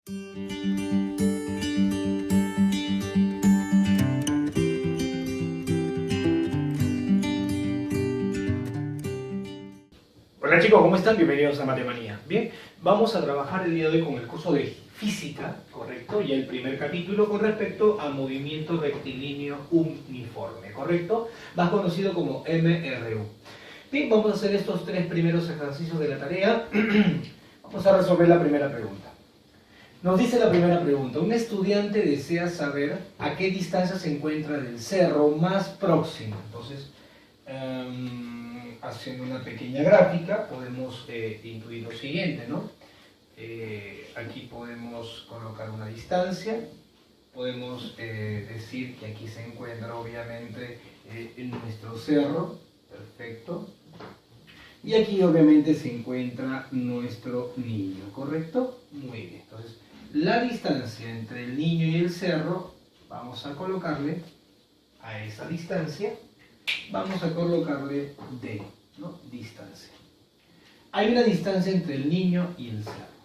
Hola chicos, ¿cómo están? Bienvenidos a Matemanía. Bien, vamos a trabajar el día de hoy con el curso de física, ¿correcto? Y el primer capítulo con respecto a movimiento rectilíneo uniforme, ¿correcto? Más conocido como MRU. Bien, vamos a hacer estos tres primeros ejercicios de la tarea. Vamos a resolver la primera pregunta. Nos dice la primera pregunta: un estudiante desea saber a qué distancia se encuentra del cerro más próximo. Entonces, haciendo una pequeña gráfica, podemos intuir lo siguiente, ¿no? Aquí podemos colocar una distancia, podemos decir que aquí se encuentra obviamente en nuestro cerro, perfecto, y aquí obviamente se encuentra nuestro niño, ¿correcto? Muy bien, entonces la distancia entre el niño y el cerro, vamos a colocarle a esa distancia, vamos a colocarle D, ¿no? Distancia. Hay una distancia entre el niño y el cerro.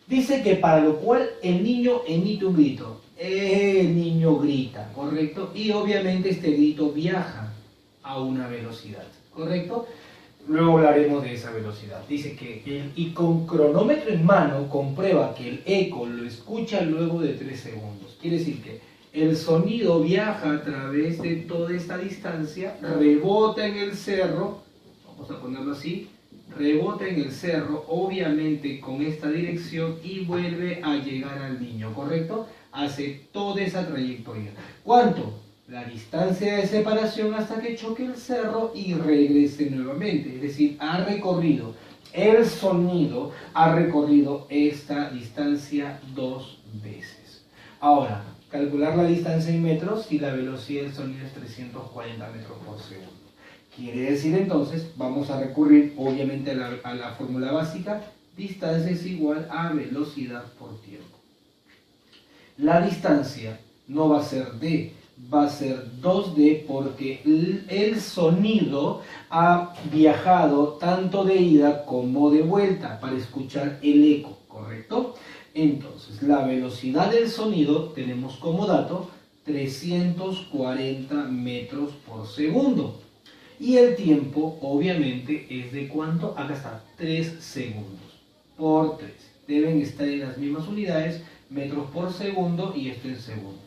Dice que para lo cual el niño emite un grito. El niño grita, ¿correcto? Y obviamente este grito viaja a una velocidad, ¿correcto? Luego hablaremos de esa velocidad. Dice que y con cronómetro en mano comprueba que el eco lo escucha luego de 3 segundos. Quiere decir que el sonido viaja a través de toda esta distancia, rebota en el cerro, vamos a ponerlo así, rebota en el cerro, obviamente con esta dirección, y vuelve a llegar al niño, ¿correcto? Hace toda esa trayectoria. ¿Cuánto? La distancia de separación hasta que choque el cerro y regrese nuevamente. Es decir, ha recorrido, el sonido ha recorrido esta distancia 2 veces. Ahora, calcular la distancia en metros y la velocidad del sonido es 340 metros por segundo. Quiere decir entonces, vamos a recurrir obviamente a la fórmula básica: distancia es igual a velocidad por tiempo. La distancia no va a ser D, va a ser 2D, porque el sonido ha viajado tanto de ida como de vuelta para escuchar el eco, ¿correcto? Entonces, la velocidad del sonido tenemos como dato 340 metros por segundo. Y el tiempo, obviamente, es de ¿cuánto? Acá está, 3 segundos por 3. Deben estar en las mismas unidades, metros por segundo, y esto en segundos.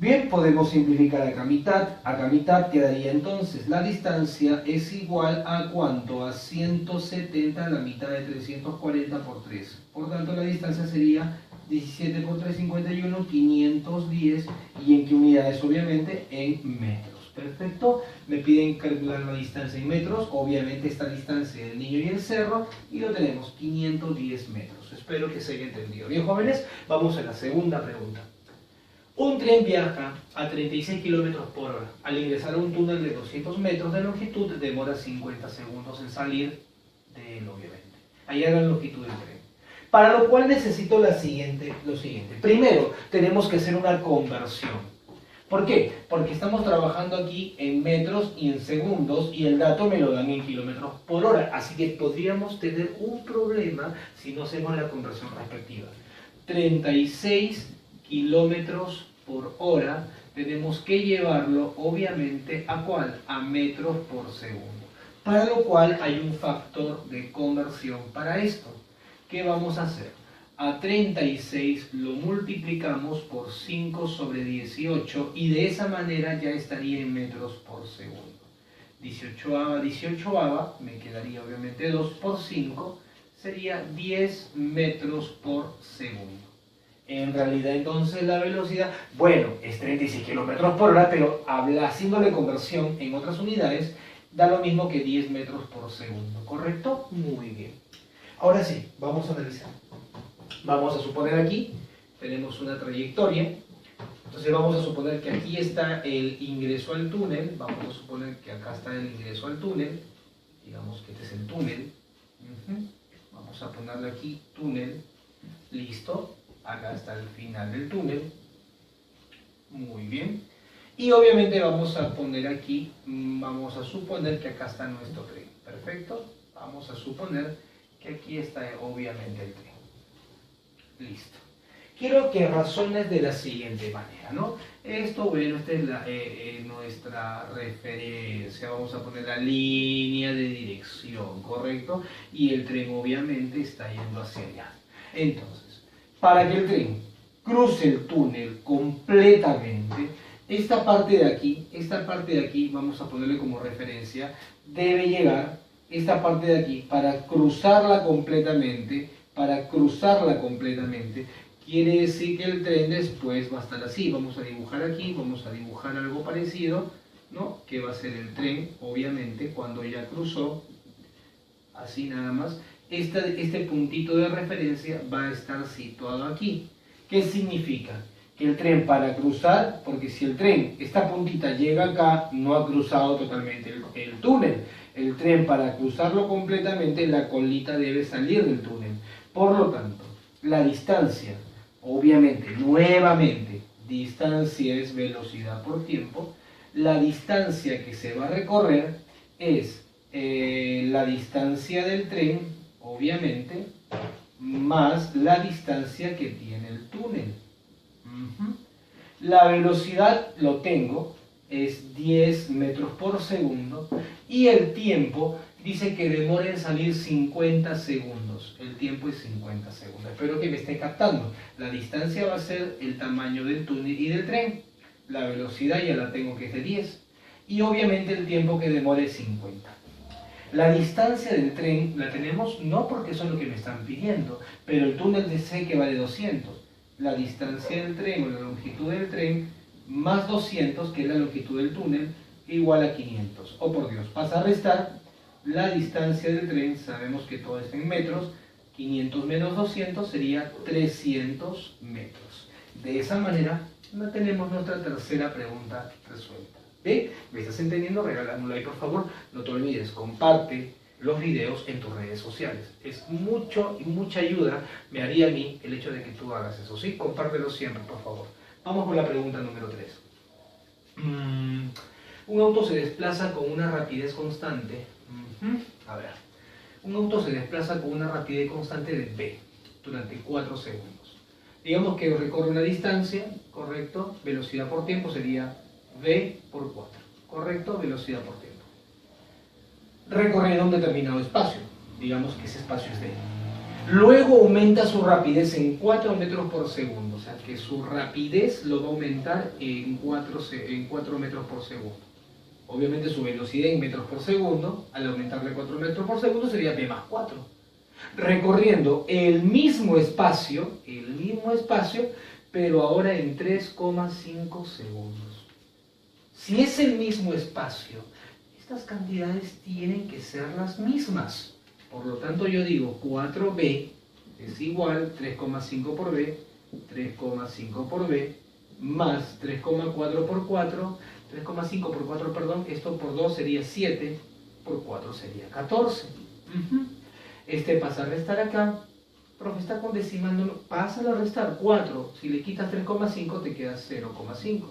Bien, podemos simplificar acá mitad quedaría entonces la distancia es igual a ¿cuánto? A 170, la mitad de 340 por 3. Por tanto, la distancia sería 17 por 3, 51, 510, y ¿en qué unidades? Obviamente en metros. Perfecto, me piden calcular la distancia en metros, obviamente esta distancia del niño y el cerro, y lo tenemos, 510 metros. Espero que se haya entendido. Bien, jóvenes, vamos a la segunda pregunta. Un tren viaja a 36 km por hora. Al ingresar a un túnel de 200 metros de longitud, demora 50 segundos en salir de él, obviamente. Ahí haga la longitud del tren. Para lo cual necesito lo siguiente. Primero, tenemos que hacer una conversión. ¿Por qué? Porque estamos trabajando aquí en metros y en segundos, y el dato me lo dan en kilómetros por hora. Así que podríamos tener un problema si no hacemos la conversión respectiva. 36 kilómetros por hora, tenemos que llevarlo obviamente ¿a cuál? A metros por segundo. Para lo cual hay un factor de conversión para esto. ¿Qué vamos a hacer? A 36 lo multiplicamos por 5 sobre 18, y de esa manera ya estaría en metros por segundo. 18ava, me quedaría obviamente 2 por 5, sería 10 metros por segundo. En realidad entonces la velocidad, bueno, es 36 km por hora, pero haciéndole conversión en otras unidades, da lo mismo que 10 metros por segundo, ¿correcto? Muy bien. Ahora sí, vamos a analizar. Vamos a suponer aquí, tenemos una trayectoria, entonces vamos a suponer que aquí está el ingreso al túnel, vamos a suponer que acá está el ingreso al túnel, digamos que este es el túnel, vamos a ponerle aquí túnel, listo. Acá está el final del túnel. Muy bien. Y obviamente vamos a poner aquí, vamos a suponer que acá está nuestro tren. Perfecto. Vamos a suponer que aquí está obviamente el tren. Listo. Quiero que razones de la siguiente manera, ¿no? Esto, bueno, esta es nuestra referencia. Vamos a poner la línea de dirección, ¿correcto? Y el tren obviamente está yendo hacia allá. Entonces, para que el tren cruce el túnel completamente, esta parte de aquí, vamos a ponerle como referencia, debe llegar esta parte de aquí para cruzarla completamente, quiere decir que el tren después va a estar así. Vamos a dibujar aquí, vamos a dibujar algo parecido, ¿no? Que va a ser el tren, obviamente, cuando ya cruzó, así nada más. Este puntito de referencia va a estar situado aquí. ¿Qué significa? Que el tren para cruzar, porque si el tren, esta puntita llega acá, no ha cruzado totalmente el túnel. El tren para cruzarlo completamente, la colita debe salir del túnel. Por lo tanto, la distancia, obviamente, nuevamente, distancia es velocidad por tiempo. La distancia que se va a recorrer es la distancia del tren, obviamente, más la distancia que tiene el túnel. La velocidad, lo tengo, es 10 metros por segundo y el tiempo dice que demora en salir 50 segundos. El tiempo es 50 segundos. Espero que me esté captando. La distancia va a ser el tamaño del túnel y del tren. La velocidad ya la tengo que es de 10. Y obviamente el tiempo que demora es 50. La distancia del tren la tenemos no porque eso es lo que me están pidiendo, pero el túnel dice que vale 200. La distancia del tren o la longitud del tren más 200, que es la longitud del túnel, igual a 500. Oh por Dios, pasa a restar la distancia del tren, sabemos que todo está en metros, 500 menos 200 sería 300 metros. De esa manera no tenemos nuestra tercera pregunta resuelta. ¿Ve? ¿Me estás entendiendo? Regálamelo ahí por favor. No te olvides, comparte los videos en tus redes sociales. Es mucha ayuda, me haría a mí el hecho de que tú hagas eso. ¿Sí? Compártelo siempre, por favor. Vamos con la pregunta número 3. Un auto se desplaza con una rapidez constante. A ver. Un auto se desplaza con una rapidez constante de v durante 4 segundos. Digamos que recorre una distancia, ¿correcto? Velocidad por tiempo sería v por 4, ¿correcto? Velocidad por tiempo. Recorriendo un determinado espacio, digamos que ese espacio es d. Luego aumenta su rapidez en 4 metros por segundo, o sea que su rapidez lo va a aumentar en 4 metros por segundo. Obviamente su velocidad en metros por segundo, al aumentarle 4 metros por segundo sería v más 4. Recorriendo el mismo espacio, pero ahora en 3,5 segundos. Si es el mismo espacio, estas cantidades tienen que ser las mismas. Por lo tanto yo digo 4b es igual 3,5 por b, 3,5 por b, más 3,4 por 4, 3,5 por 4, perdón, esto por 2 sería 7, por 4 sería 14. Este pasa a restar acá, profe está con decimal, no, pasa a restar 4, si le quitas 3,5 te queda 0,5.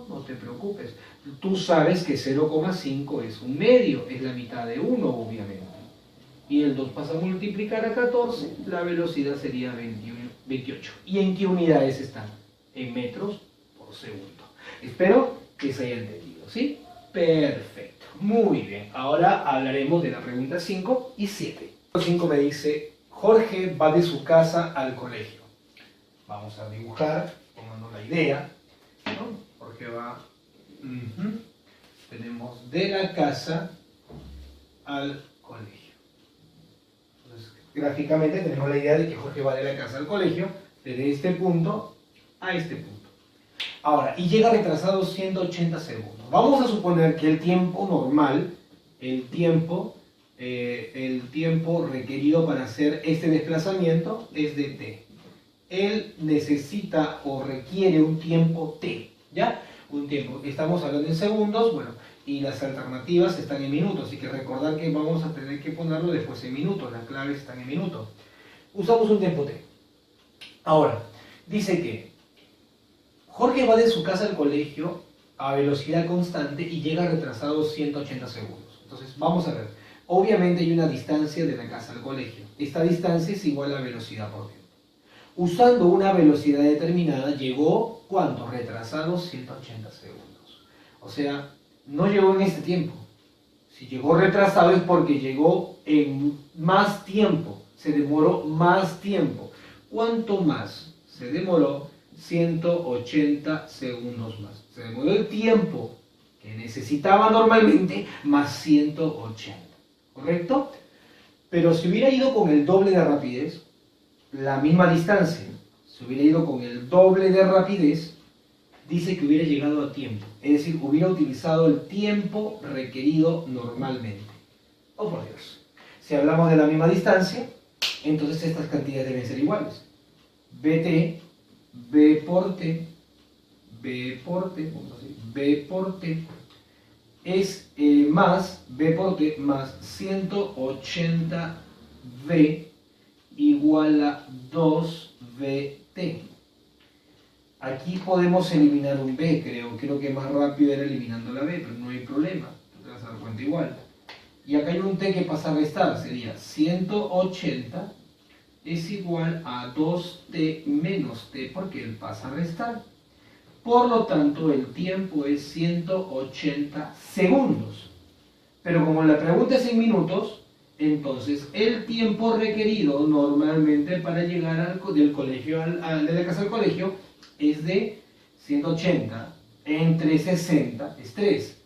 No te preocupes, tú sabes que 0,5 es un medio, es la mitad de 1 obviamente. Y el 2 pasa a multiplicar a 14, la velocidad sería 28. ¿Y en qué unidades están? En metros por segundo. Espero que se haya entendido, ¿sí? Perfecto, muy bien. Ahora hablaremos de la pregunta 5 y 7. La 5 me dice, Jorge va de su casa al colegio. Vamos a dibujar, tomando la idea, ¿no? Jorge va, tenemos de la casa al colegio. Entonces, gráficamente tenemos la idea de que Jorge va de la casa al colegio, desde este punto a este punto. Ahora, y llega retrasado 180 segundos. Vamos a suponer que el tiempo normal, el tiempo requerido para hacer este desplazamiento es de t. Él necesita o requiere un tiempo t, ¿ya? Un tiempo, estamos hablando en segundos, bueno, y las alternativas están en minutos, así que recordar que vamos a tener que ponerlo después en minutos, las claves están en minutos. Usamos un tiempo t. Ahora, dice que Jorge va de su casa al colegio a velocidad constante y llega retrasado 180 segundos. Entonces, vamos a ver. Obviamente hay una distancia de la casa al colegio. Esta distancia es igual a velocidad por tiempo. usando una velocidad determinada, llegó, ¿cuánto? Retrasado 180 segundos. O sea, no llegó en este tiempo. Si llegó retrasado es porque llegó en más tiempo, se demoró más tiempo. ¿Cuánto más se demoró? 180 segundos más. Se demoró el tiempo que necesitaba normalmente más 180. ¿Correcto? Pero si hubiera ido con el doble de rapidez, la misma distancia, si hubiera ido con el doble de rapidez, dice que hubiera llegado a tiempo. Es decir, hubiera utilizado el tiempo requerido normalmente. Oh, por Dios. Si hablamos de la misma distancia, entonces estas cantidades deben ser iguales. BT, B por T, B por T, vamos a decir, B por T, es más B por T más 180V igual a 2VT. Aquí podemos eliminar un B, creo que más rápido era eliminando la B, pero no hay problema, te vas a dar cuenta igual. Y acá hay un T que pasa a restar, sería 180 es igual a 2T menos T, porque él pasa a restar. Por lo tanto, el tiempo es 180 segundos. Pero como la pregunta es en minutos, entonces el tiempo requerido normalmente para llegar del colegio de la casa al colegio es de 180 entre 60 es 3.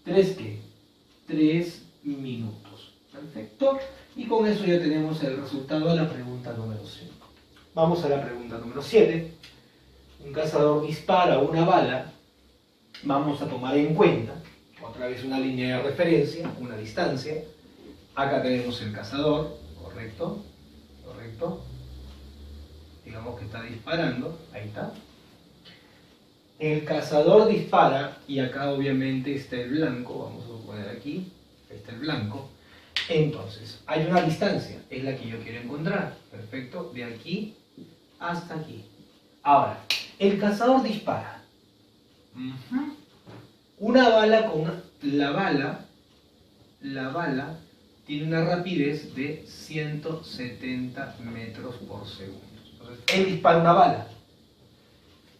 ¿3 qué? 3 minutos. Perfecto. Y con eso ya tenemos el resultado de la pregunta número 5. Vamos a la pregunta número 7. Un cazador dispara una bala. Vamos a tomar en cuenta, otra vez una línea de referencia, una distancia. Acá tenemos el cazador, correcto, correcto. Digamos que está disparando, ahí está. El cazador dispara y acá obviamente está el blanco, vamos a poner aquí, está el blanco. Entonces, hay una distancia, es la que yo quiero encontrar, perfecto, de aquí hasta aquí. Ahora, el cazador dispara. Una bala la bala tiene una rapidez de 170 metros por segundo. Entonces, él dispara una bala.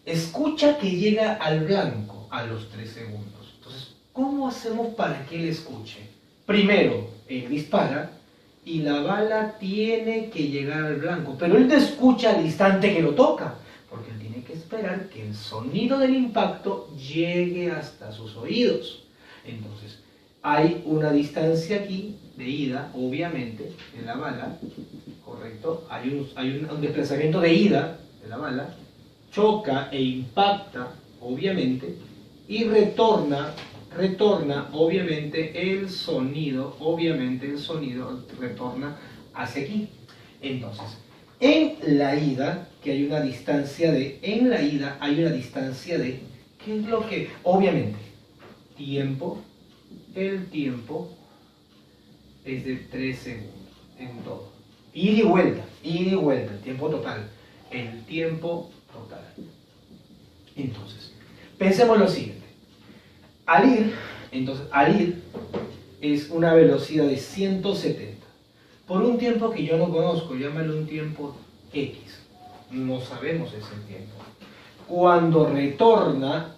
Escucha que llega al blanco a los 3 segundos. Entonces, ¿cómo hacemos para que él escuche? Primero, él dispara y la bala tiene que llegar al blanco, pero él no escucha al instante que lo toca, porque él tiene que esperar que el sonido del impacto llegue hasta sus oídos. Entonces, hay una distancia aquí de ida, obviamente, de la bala, ¿correcto? Hay un desplazamiento de ida de la bala, choca e impacta, obviamente, y retorna, obviamente, el sonido retorna hacia aquí. Entonces, en la ida, que hay una distancia de, ¿qué es lo que? Obviamente, el tiempo es de 3 segundos en todo. Ida y vuelta, el tiempo total. El tiempo total. Entonces, pensemos lo siguiente. Al ir es una velocidad de 170. Por un tiempo que yo no conozco, llámalo un tiempo X. No sabemos ese tiempo. Cuando retorna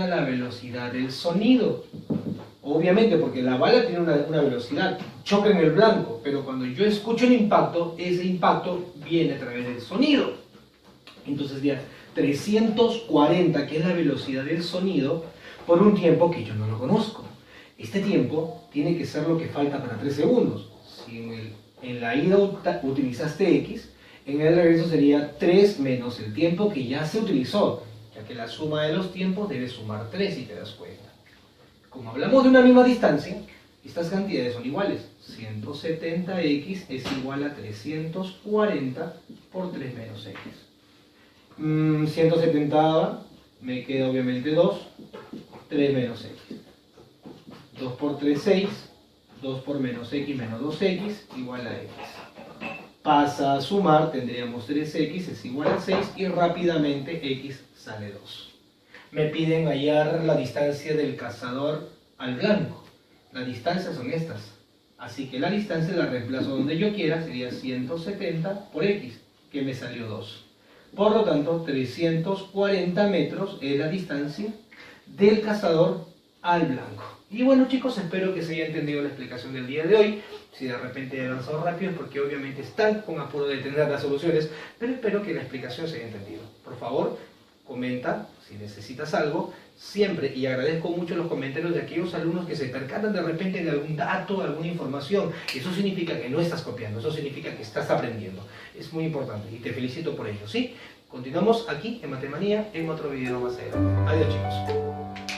la velocidad del sonido. Obviamente, porque la bala tiene una velocidad, choca en el blanco, pero cuando yo escucho el impacto, ese impacto viene a través del sonido. Entonces, ya 340, que es la velocidad del sonido, por un tiempo que yo no lo conozco. Este tiempo tiene que ser lo que falta para 3 segundos. Si en la ida utilizaste X, en el regreso sería 3 menos el tiempo que ya se utilizó, ya que la suma de los tiempos debe sumar 3 si te das cuenta. Como hablamos de una misma distancia, estas cantidades son iguales. 170x es igual a 340 por 3 menos x. 170 me queda obviamente 2, 3 menos x. 2 por 3, 6, 2 por menos x menos 2x igual a x. Pasa a sumar, tendríamos 3x es igual a 6 y rápidamente x sale 2. Me piden hallar la distancia del cazador al blanco. Las distancias son estas. Así que la distancia la reemplazo donde yo quiera, sería 170 por x. que me salió 2. Por lo tanto, 340 metros es la distancia del cazador al blanco. Y bueno, chicos, espero que se haya entendido la explicación del día de hoy. Si de repente he avanzado rápido es porque obviamente están con apuro de tener las soluciones, pero espero que la explicación se haya entendido. Por favor, comenta si necesitas algo siempre, y agradezco mucho los comentarios de aquellos alumnos que se percatan de repente de algún dato, de alguna información. Eso significa que no estás copiando, eso significa que estás aprendiendo. Es muy importante y te felicito por ello, ¿sí? Continuamos aquí en Matemanía en otro video más adelante. Adiós, chicos.